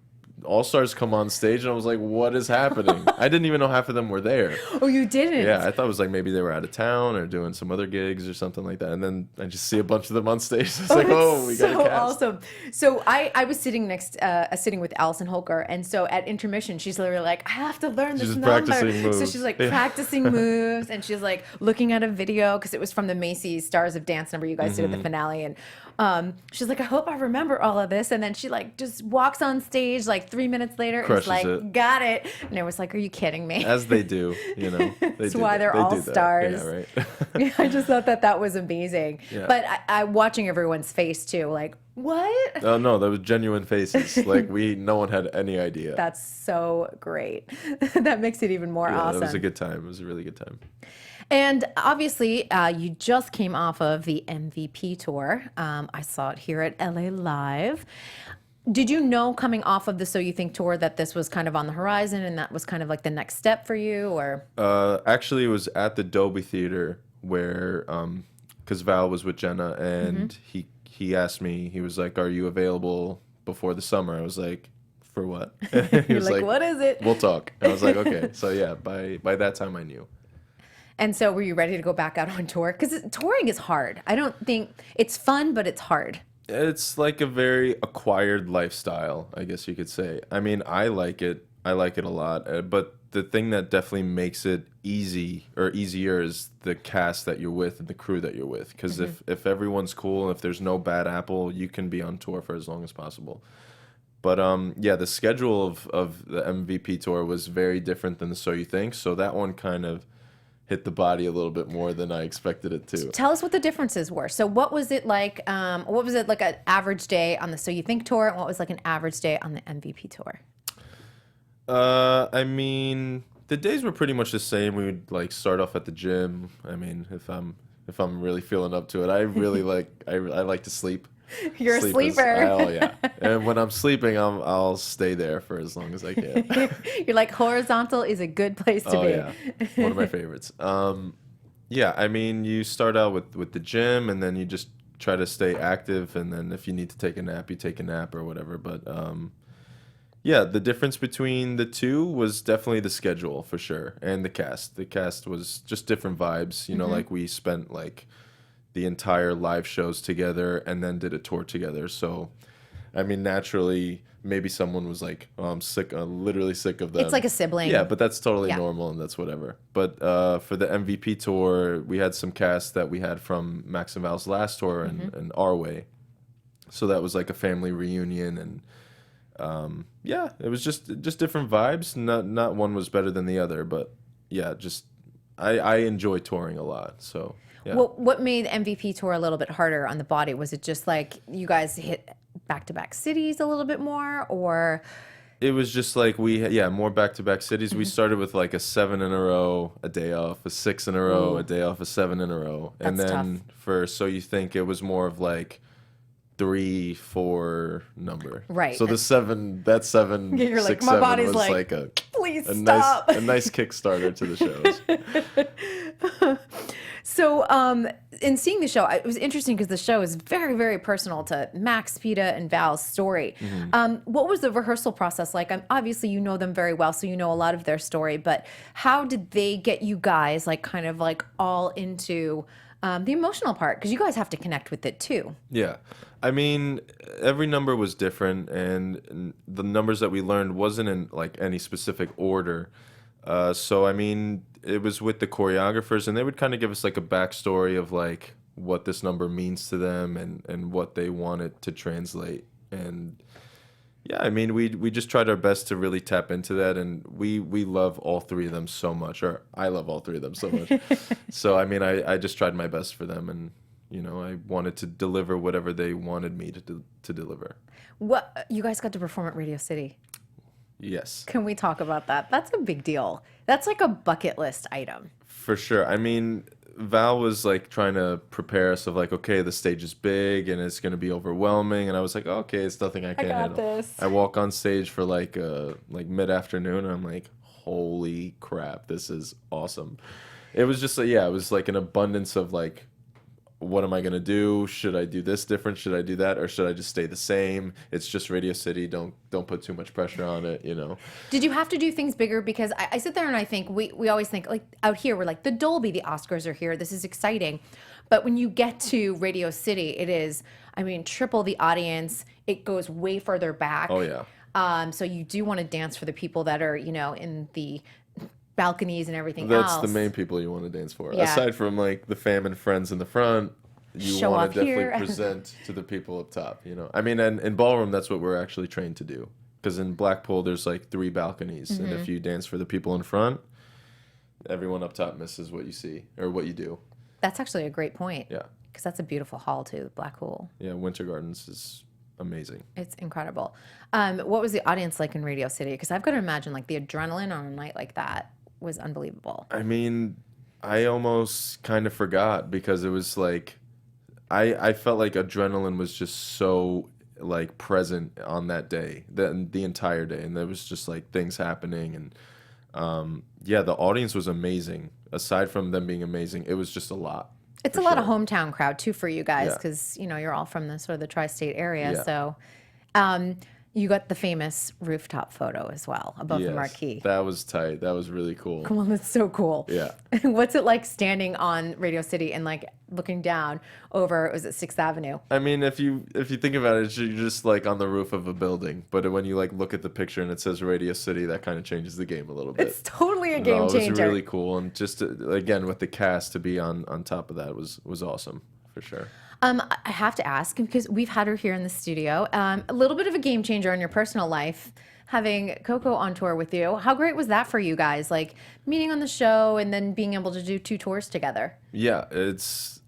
All-Stars come on stage, and I was like, what is happening? I didn't even know half of them were there. Oh, you didn't? Yeah, I thought it was like maybe they were out of town or doing some other gigs or something like that. And then I just see a bunch of them on stage. It's like, we got a cast. Awesome. So I was sitting sitting with Allison Holker, and so at intermission, she's literally like, I have to learn this She's number. practicing moves. So she's like practicing moves, and she's like looking at a video, because it was from the Macy's Stars of Dance number you guys did at the finale, and she's like, I hope I remember all of this. And then she like just walks on stage like 3 minutes later and is like, got it. And I was like, are you kidding me? As they do, That's why they're all stars. Yeah, right. Yeah, I just thought that was amazing. Yeah. But I watching everyone's face too, like, what? Oh no, that was genuine faces. Like no one had any idea. That's so great. That makes it even more awesome. It was a good time. It was a really good time. And obviously, you just came off of the MVP tour. I saw it here at LA Live. Did you know coming off of the So You Think tour that this was kind of on the horizon and that was kind of like the next step for you, or? Actually, it was at the Dolby Theater where, because Val was with Jenna, and he asked me, he was like, are you available before the summer? I was like, for what? He You're was like, what is it? We'll talk. I was like, okay. So yeah, by that time I knew. And so were you ready to go back out on tour? Because touring is hard. I don't think it's fun, but it's hard. It's like a very acquired lifestyle, I guess you could say. I mean, I like it. I like it a lot. But the thing that definitely makes it easy or easier is the cast that you're with and the crew that you're with. Because if everyone's cool and if there's no bad apple, you can be on tour for as long as possible. But yeah, the schedule of the MVP tour was very different than the So You Think. So that one kind of hit the body a little bit more than I expected it to. Tell us what the differences were. So what was it like? What was it like an average day on the So You Think tour, and what was like an average day on the MVP tour? I mean, the days were pretty much the same. We would like start off at the gym. I mean, if I'm really feeling up to it, I really I like to sleep. You're a sleeper. Oh yeah. And when I'm sleeping, I'll stay there for as long as I can. You're like, horizontal is a good place to be. Yeah, one of my favorites. Yeah, I mean, you start out with the gym, and then you just try to stay active, and then if you need to take a nap, you take a nap or whatever. But yeah, the difference between the two was definitely the schedule for sure, and the cast. The cast was just different vibes. You know, like we spent like the entire live shows together and then did a tour together. So, I mean, naturally, maybe someone was like, oh, I'm sick, I'm literally sick of them. It's like a sibling. Yeah, but that's totally normal and that's whatever. But for the MVP tour, we had some cast that we had from Max and Val's last tour and Our Way. So that was like a family reunion, and yeah, it was just different vibes. Not one was better than the other, but yeah, just I enjoy touring a lot, so... Yeah. Well, what made the MVP tour a little bit harder on the body? Was it just like you guys hit back-to-back cities a little bit more, or? It was just like more back-to-back cities. We started with like a 7 in a row, a day off, a 6 in a row, a day off, a 7 in a row. And That's then tough. for So You Think, it was more of like 3-4 number. Right. So the 7, that 7, You're 6, like, my 7 body's was like, a please stop. nice Kickstarter to the shows. So, in seeing the show, it was interesting because the show is very, very personal to Max, Peta, and Val's story. What was the rehearsal process like? Obviously, you know them very well, so you know a lot of their story. But how did they get you guys, like, kind of like all into the emotional part, because you guys have to connect with it too. Yeah. I mean, every number was different, and the numbers that we learned wasn't in like any specific order. So I mean, it was with the choreographers, and they would kind of give us like a backstory of like what this number means to them and what they want it to translate. And yeah, I mean, we just tried our best to really tap into that, and we love all three of them so much, or I love all three of them so much. So I mean, I just tried my best for them, and you know, I wanted to deliver whatever they wanted me to deliver. What, you guys got to perform at Radio City? Yes. Can we talk about that? That's a big deal. That's like a bucket list item. For sure. I mean, Val was like trying to prepare us of like, okay, the stage is big and it's going to be overwhelming, and I was like, okay, it's nothing I can't handle. this. I walk on stage for like mid-afternoon, and I'm like, holy crap, this is awesome. It was just like, yeah, it was like an abundance of like, what am I going to do? Should I do this different? Should I do that? Or should I just stay the same? It's just Radio City. Don't put too much pressure on it, you know? Did you have to do things bigger? Because I sit there and I think, we always think, like out here, we're like, the Dolby, the Oscars are here. This is exciting. But when you get to Radio City, it is, I mean, triple the audience. It goes way further back. Oh, yeah. So you do want to dance for the people that are, you know, in the balconies and everything That's else. the main people you want to dance for. Yeah. Aside from like the fam and friends in the front, you Show want off to definitely here. present to the people up top, you know? I mean, and in ballroom, that's what we're actually trained to do. Because in Blackpool, there's like 3 balconies. And if you dance for the people in front, everyone up top misses what you see or what you do. That's actually a great point. Yeah. Because that's a beautiful hall too, Black Hole. Yeah, Winter Gardens is amazing. It's incredible. What was the audience like in Radio City? Because I've got to imagine like the adrenaline on a night like that was unbelievable. I mean, I almost kind of forgot because it was like, I felt like adrenaline was just so like present on that day, the entire day, and there was just like things happening, and yeah, the audience was amazing. Aside from them being amazing, it was just a lot. It's a lot of hometown crowd too for you guys, Yeah. because you know you're all from the sort of the tri-state area. Yeah. So you got the famous rooftop photo as well above the Yes, marquee. that was tight. That was really cool. Come on, that's so cool. Yeah. What's it like standing on Radio City and like looking down over, was it 6th Avenue? I mean, if you think about it, you're just like on the roof of a building. But when you like look at the picture and it says Radio City, that kind of changes the game a little bit. It's totally a game No, it changer. was really cool, and just again with the cast to be on top of that was awesome for sure. I have to ask, because we've had her here in the studio, a little bit of a game changer in your personal life, having Coco on tour with you. How great was that for you guys? Like meeting on the show and then being able to do 2 tours together. Yeah,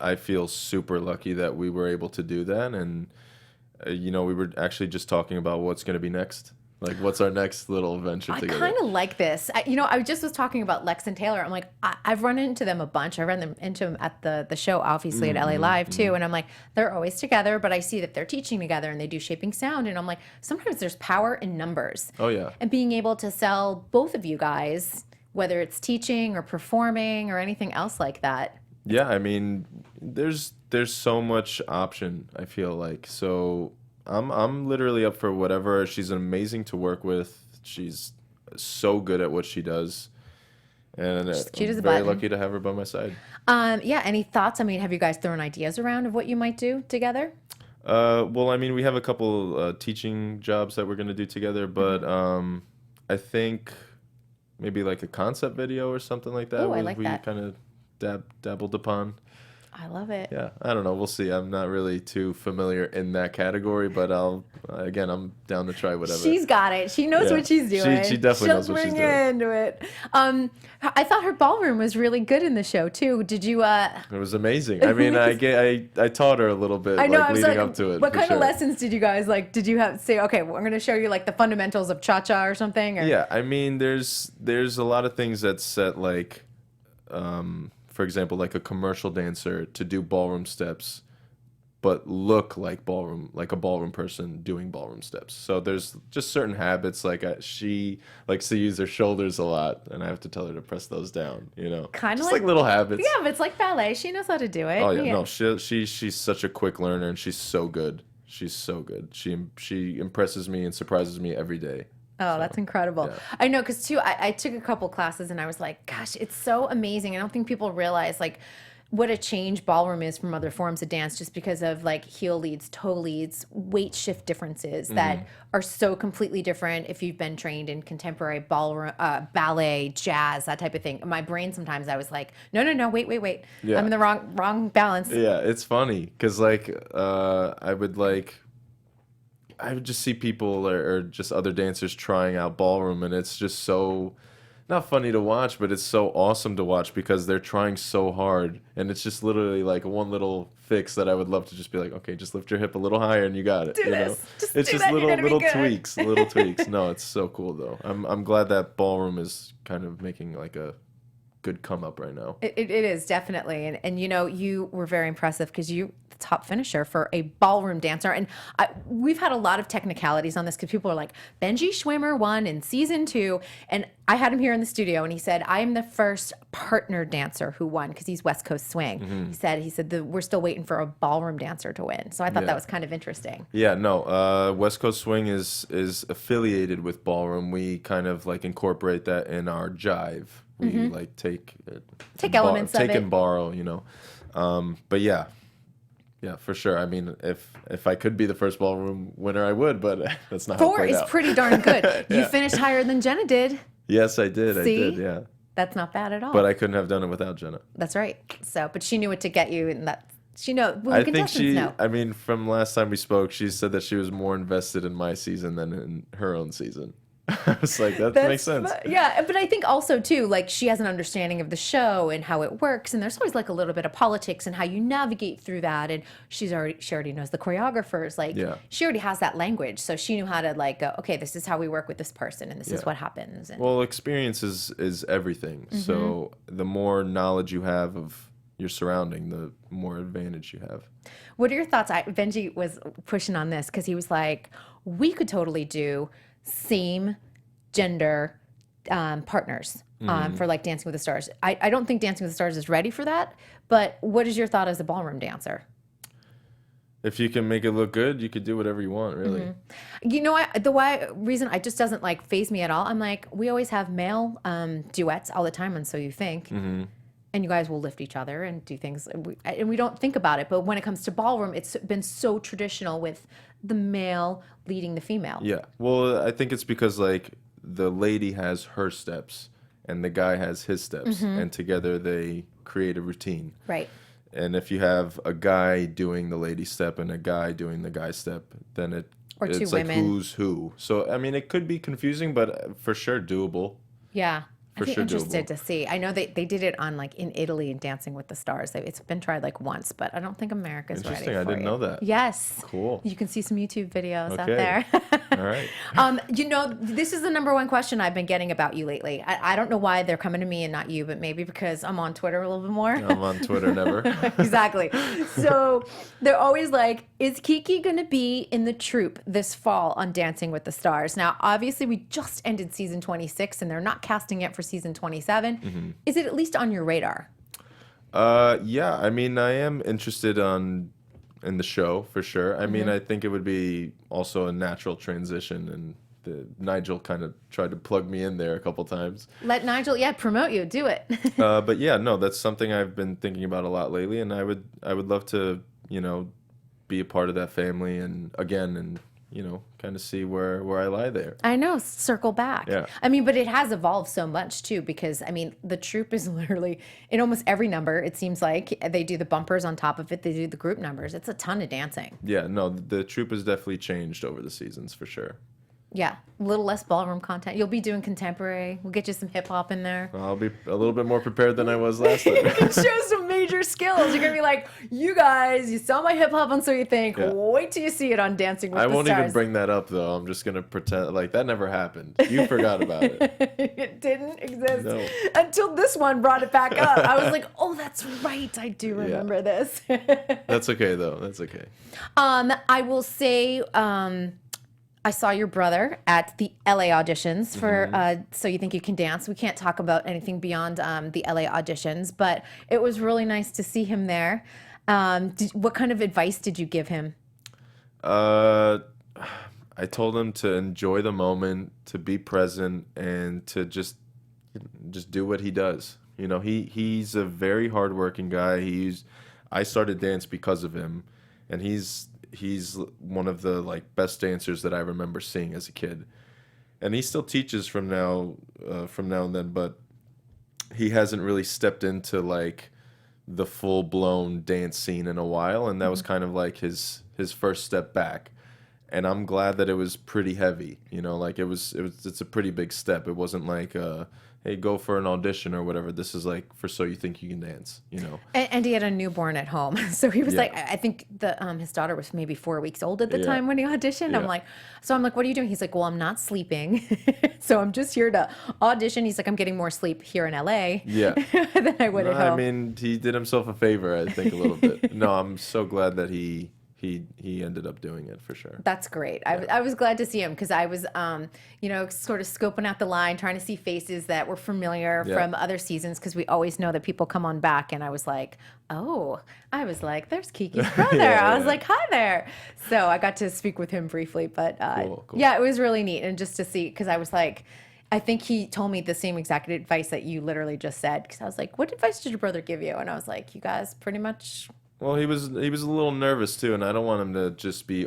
I feel super lucky that we were able to do that, and you know, we were actually just talking about what's going to be next. Like, what's our next little adventure I together? kind of like this. I just was talking about Lex and Taylor. I'm like, I've run into them a bunch. I ran into them at the show, obviously, at LA Live, too. And I'm like, they're always together, but I see that they're teaching together and they do Shaping Sound. And I'm like, sometimes there's power in numbers. Oh, yeah. And being able to sell both of you guys, whether it's teaching or performing or anything else like that. Yeah, I mean, there's so much option, I feel like. So I'm literally up for whatever. She's amazing to work with. She's so good at what she does. And She's cute I'm as a very button. lucky to have her by my side. Yeah, any thoughts? I mean, have you guys thrown ideas around of what you might do together? Well, I mean, we have a couple teaching jobs that we're going to do together, but I think maybe like a concept video or something like that. Ooh, I like we that. kind of dabbled upon. I love it. Yeah, I don't know. We'll see. I'm not really too familiar in that category, but I'm down to try whatever. She's got it. She knows Yeah. what she's doing. She definitely knows what she's She'll doing. bring you into it. I thought her ballroom was really good in the show too. Did you? It was amazing. I mean, I taught her a little bit, I know. I was leading like, up to it. what for kind sure. of lessons did you guys like? Did you have say, okay, well, I'm going to show you like the fundamentals of cha-cha or something? Or? Yeah, I mean, there's a lot of things that set like, for example, like a commercial dancer to do ballroom steps, but look like a ballroom person doing ballroom steps. So there's just certain habits. Like she likes to use her shoulders a lot, and I have to tell her to press those down. You know, Kinda just like- like little habits. Yeah, but it's like ballet. She knows how to do it. Oh yeah, no, she's such a quick learner, and she's so good. She's so good. She impresses me and surprises me every day. Oh, that's incredible. yeah. I know, because too, I took a couple classes and I was like, gosh, it's so amazing. I don't think people realize, like, what a change ballroom is from other forms of dance, just because of like heel leads, toe leads, weight shift differences that are so completely different if you've been trained in contemporary ballroom, ballet, jazz, that type of thing. My brain sometimes I was like, no, wait. Yeah. I'm in the wrong balance. Yeah, it's funny because like I would just see people or just other dancers trying out ballroom, and it's just so not funny to watch, but it's so awesome to watch because they're trying so hard, and it's just literally like one little fix that I would love to just be like, okay, just lift your hip a little higher and you got it. Do you this. know, Just it's do just that. You're gonna be little good. tweaks. No, it's so cool though. I'm glad that ballroom is kind of making like a good come up right now. It is definitely, and you know, you were very impressive because you the top finisher for a ballroom dancer, and we've had a lot of technicalities on this because people are like, Benji Schwimmer won in season 2, and I had him here in the studio, and he said, I am the first partner dancer who won because he's West Coast Swing. He said we're still waiting for a ballroom dancer to win, so I thought that was kind of interesting. Yeah, no, West Coast Swing is affiliated with ballroom. We kind of like incorporate that in our jive. We like take elements of take it. and borrow, you know. But yeah, for sure. I mean, if I could be the first ballroom winner, I would. But that's not how it 4 played is out. pretty darn good. You finished higher than Jenna did. Yes, I did. See? I did. Yeah. That's not bad at all. But I couldn't have done it without Jenna. That's right. So, but she knew what to get you, and that she know. Well, I think contestants know. I mean, from last time we spoke, she said that she was more invested in my season than in her own season. I was like, that makes sense. Yeah, but I think also too, like she has an understanding of the show and how it works, and there's always like a little bit of politics and how you navigate through that. And she already knows the choreographers. Like she already has that language, so she knew how to like go, okay, this is how we work with this person, and this is what happens. And well, experience is everything. So the more knowledge you have of your surrounding, the more advantage you have. What are your thoughts? Benji was pushing on this because he was like, we could totally do same gender partners for like Dancing with the Stars. I don't think Dancing with the Stars is ready for that, but what is your thought as a ballroom dancer? If you can make it look good, you could do whatever you want, really. You know what? Reason it just doesn't like faze me at all. I'm like, we always have male duets all the time on So You Think. And you guys will lift each other and do things, and we don't think about it. But when it comes to ballroom, it's been so traditional with the male leading the female. Yeah. Well, I think it's because like the lady has her steps and the guy has his steps, and together they create a routine. Right. And if you have a guy doing the lady step and a guy doing the guy step, then it's like women. who's who. So I mean, it could be confusing, but for sure doable. Yeah. For I'd be sure interested doable. to see. I know they did it on like in Italy in Dancing with the Stars. It's been tried like once, but I don't think America's ready for Interesting. I didn't know that. Yes. Cool. You can see some YouTube videos out Okay. there. All right. You know, this is the number one question I've been getting about you lately. I don't know why they're coming to me and not you, but maybe because I'm on Twitter a little bit more. I'm on Twitter never. Exactly. So they're always like, is Kiki going to be in the troupe this fall on Dancing with the Stars? Now, obviously, we just ended season 26 and they're not casting yet for season 27. Is it at least on your radar? Yeah, I mean, I am interested in the show for sure. I mean, I think it would be also a natural transition, and Nigel kind of tried to plug me in there a couple times. Let Nigel, promote you. Do it. But yeah, no, that's something I've been thinking about a lot lately, and I would love to, be a part of that family and kind of see where I lie there. I know, circle back. Yeah. I mean, but it has evolved so much too, because I mean, the troupe is literally in almost every number. It seems like they do the bumpers on top of it. They do the group numbers. It's a ton of dancing. Yeah, no, the troupe has definitely changed over the seasons for sure. Yeah, a little less ballroom content. You'll be doing contemporary. We'll get you some hip hop in there. I'll be a little bit more prepared than I was last time. You can show some major skills. You're gonna be like, you guys, you saw my hip hop on So You Think. Yeah. Wait till you see it on Dancing with I the won't Stars. even bring that up though. I'm just gonna pretend like that never happened. You forgot about it. It didn't exist No. until this one brought it back up. I was like, oh, that's right. I do remember this. That's okay though. That's okay. I will say, I saw your brother at the LA auditions for So You Think You Can Dance. We can't talk about anything beyond the LA auditions, but it was really nice to see him there. What kind of advice did you give him? I told him to enjoy the moment, to be present, and to just do what he does. You know, he's a very hardworking guy. I started dance because of him, and he's one of the like best dancers that I remember seeing as a kid. And he still teaches from now and then, but he hasn't really stepped into like the full blown dance scene in a while, and that was kind of like his first step back. And I'm glad that it was pretty heavy, you know, like it's a pretty big step. It wasn't like hey, go for an audition or whatever. This is like for So You Think You Can Dance, you know. And he had a newborn at home, so he was like, I think his daughter was maybe 4 weeks old at the time when he auditioned. Yeah. I'm like, what are you doing? He's like, well, I'm not sleeping, so I'm just here to audition. He's like, I'm getting more sleep here in LA Yeah. than I would at home. I mean, he did himself a favor, I think, a little bit. No, I'm so glad that he ended up doing it for sure. That's great. I was glad to see him because I was, sort of scoping out the line, trying to see faces that were familiar from other seasons because we always know that people come on back. And I was like, there's Kiki's brother. I was like, hi there. So I got to speak with him briefly, but Cool. yeah, it was really neat. And just to see, because I was like, I think he told me the same exact advice that you literally just said. Because I was like, what advice did your brother give you? And I was like, you guys pretty much... Well, he was a little nervous too, and I don't want him to just be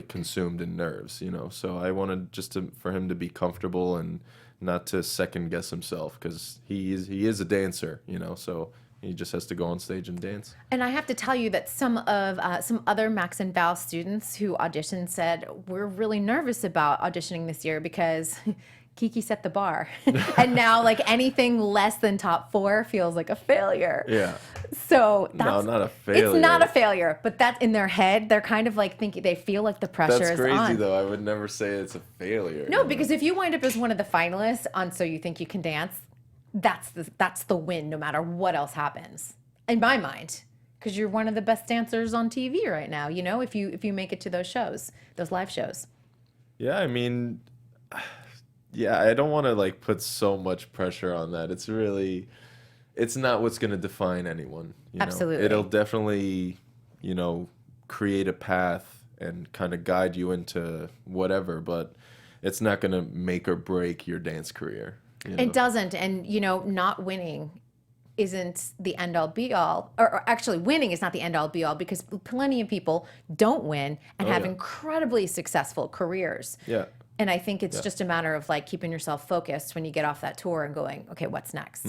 consumed in nerves, you know. So I wanted for him to be comfortable and not to second guess himself because he is a dancer, you know. So he just has to go on stage and dance. And I have to tell you that some other Max and Val students who auditioned said we're really nervous about auditioning this year because Kiki set the bar, and now like anything less than top 4 feels like a failure. Yeah. So No, not a failure. It's not a failure, but that's in their head. They're kind of like thinking they feel like the pressure That's is crazy on. though. I would never say it's a failure. No, because if you wind up as one of the finalists on So You Think You Can Dance, that's the win no matter what else happens. In my mind. Because you're one of the best dancers on TV right now, you know, if you make it to those shows, those live shows. Yeah, I mean, yeah, I don't want to like put so much pressure on that. It's not what's going to define anyone. You know? Absolutely. It'll definitely, you know, create a path and kind of guide you into whatever, but it's not going to make or break your dance career. You know? It doesn't. And, you know, not winning isn't the end all be all, or actually winning is not the end all be all because plenty of people don't win and have incredibly successful careers. Yeah. And I think it's just a matter of like keeping yourself focused when you get off that tour and going, okay, what's next?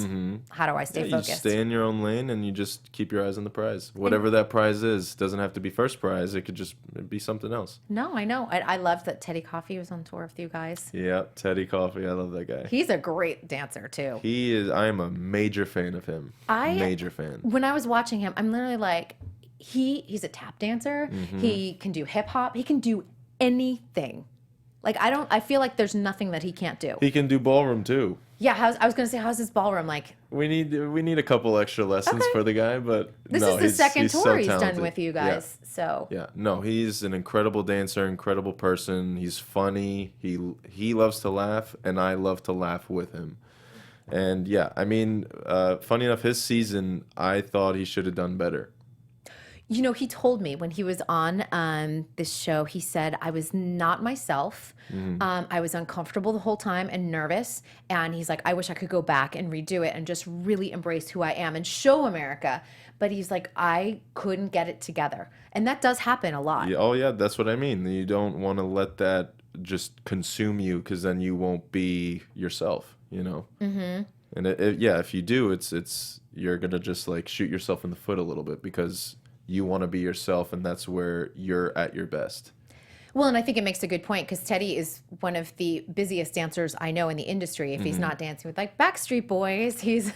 How do I stay You focused? stay in your own lane and you just keep your eyes on the prize. Whatever that prize is, doesn't have to be first prize. It could just be something else. No, I know. I love that Teddy Coffee was on tour with you guys. Yeah, Teddy Coffee. I love that guy. He's a great dancer too. He is. I am a major fan of him. Major fan. When I was watching him, I'm literally like, he's a tap dancer. He can do hip hop. He can do anything. Like I feel like there's nothing that he can't do. He can do ballroom too. Yeah, I was gonna say, how's his ballroom like? We need a couple extra lessons for the guy, but This no, is the second he's tour so he's talented. done with you guys. So Yeah, no, he's an incredible dancer, incredible person. He's funny. He loves to laugh, and I love to laugh with him. And yeah, I mean, funny enough, his season, I thought he should have done better. You know, he told me when he was on this show, he said, I was not myself. I was uncomfortable the whole time and nervous. And he's like, I wish I could go back and redo it and just really embrace who I am and show America. But he's like, I couldn't get it together. And that does happen a lot. Yeah, oh yeah, that's what I mean. You don't want to let that just consume you because then you won't be yourself, you know? And if you do, it's you're going to just like shoot yourself in the foot a little bit because you want to be yourself, and that's where you're at your best. Well, and I think it makes a good point because Teddy is one of the busiest dancers I know in the industry. If he's not dancing with like Backstreet Boys, he's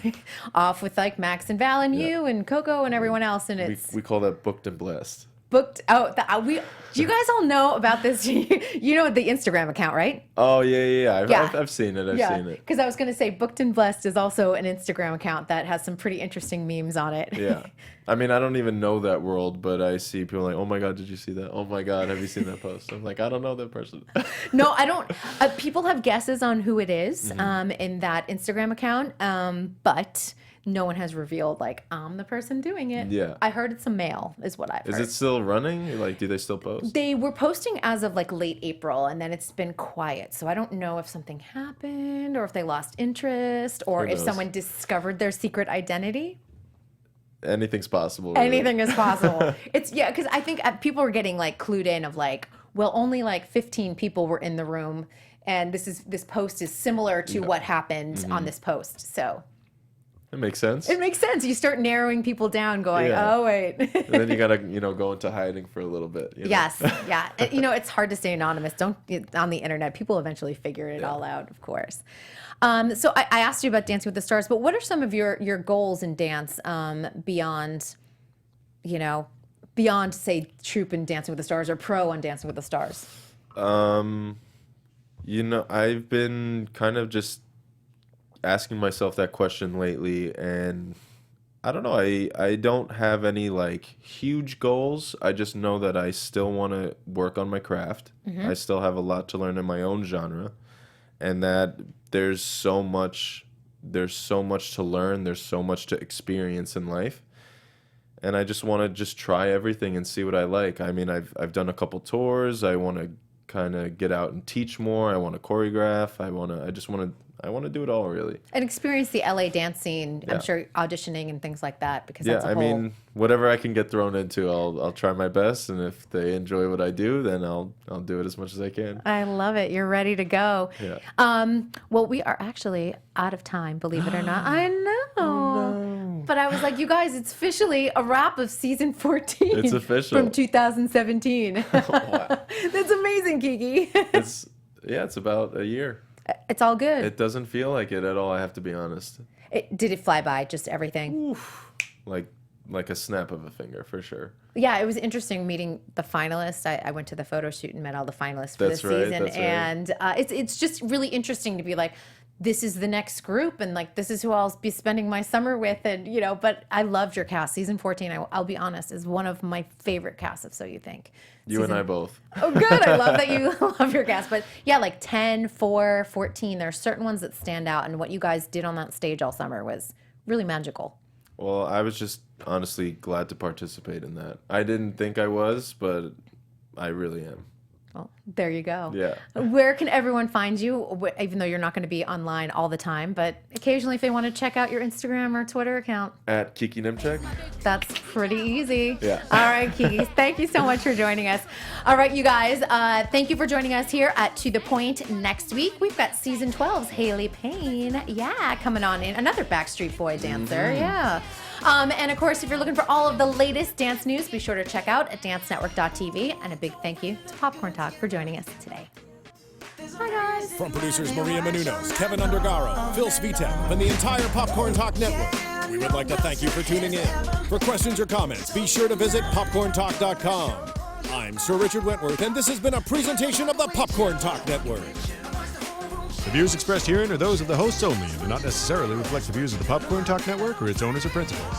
off with like Max and Val and you and Coco and everyone else. And it's We call that booked and blessed. booked. Do you guys all know about this? You know the Instagram account, right? Oh yeah. Yeah. I've seen it. I've seen it. Because I was going to say Booked and Blessed is also an Instagram account that has some pretty interesting memes on it. Yeah. I mean, I don't even know that world, but I see people like, oh my God, did you see that? Oh my God, have you seen that post? I'm like, I don't know that person. No, I don't. People have guesses on who it is in that Instagram account, but no one has revealed, like, I'm the person doing it. Yeah. I heard it's a male, is what I've heard. Is it still running? Like, do they still post? They were posting as of, like, late April, and then it's been quiet. So I don't know if something happened or if they lost interest or Who if knows? someone discovered their secret identity. Anything's possible. Really. Anything is possible. It's, yeah, because I think people were getting, like, clued in of, like, well, only, like, 15 people were in the room, and this post is similar to what happened on this post. So It makes sense. it makes sense. You start narrowing people down, going, Yeah. oh, wait. And then you gotta, go into hiding for a little bit. You know? Yes, yeah. And, it's hard to stay anonymous. Don't on the internet. People eventually figure it all out, of course. So I asked you about Dancing with the Stars, but what are some of your goals in dance beyond, beyond say troupe and Dancing with the Stars or pro on Dancing with the Stars? I've been kind of just asking myself that question lately, and I don't know. I don't have any like huge goals. I just know that I still want to work on my craft. I still have a lot to learn in my own genre, and that there's so much to learn. There's so much to experience in life, and I just want to just try everything and see what I like. I mean, I've done a couple tours. I want to kind of get out and teach more. I want to choreograph. I want to do it all, really. And experience the LA dance scene. Yeah. I'm sure auditioning and things like that, because that's a I whole... mean, whatever I can get thrown into, I'll try my best, and if they enjoy what I do, then I'll do it as much as I can. I love it. You're ready to go. Yeah. Well, we are actually out of time, believe it or not. I know. Oh, no. But I was like, you guys, it's officially a wrap of season 14. It's official. From 2017. Wow. That's amazing, Kiki. It's about a year. It's all good. It doesn't feel like it at all, I have to be honest. Did it fly by, just everything? Oof. Like a snap of a finger, for sure. Yeah, it was interesting meeting the finalists. I went to the photo shoot and met all the finalists for That's this right, season. that's right. And it's just really interesting to be like, this is the next group, and like this is who I'll be spending my summer with, and but I loved your cast. Season 14, I'll be honest, is one of my favorite casts of So You Think. You and I both. Oh, good. I love that you love your cast. But yeah, like 10, 4, 14, there are certain ones that stand out, and what you guys did on that stage all summer was really magical. Well, I was just honestly glad to participate in that. I didn't think I was, but I really am. Well, there you go. Yeah. Where can everyone find you, even though you're not going to be online all the time, but occasionally if they want to check out your Instagram or Twitter account? At Kiki Nyemchek. That's pretty easy. Yeah. All right, Kiki. Thank you so much for joining us. All right, you guys. Thank you for joining us here at To The Point. Next week, we've got Season 12's Haley Payne. Yeah, coming on in. Another Backstreet Boy dancer. Yeah. And of course, if you're looking for all of the latest dance news, be sure to check out at dancenetwork.tv. And a big thank you to Popcorn Talk for joining us today. Bye, guys. From producers Maria Menounos, Kevin Undergaro, Phil Svitek, and the entire Popcorn Talk Network, we would like to thank you for tuning in. For questions or comments, be sure to visit popcorntalk.com. I'm Sir Richard Wentworth, and this has been a presentation of the Popcorn Talk Network. The views expressed herein are those of the hosts only and do not necessarily reflect the views of the Popcorn Talk Network or its owners or principals.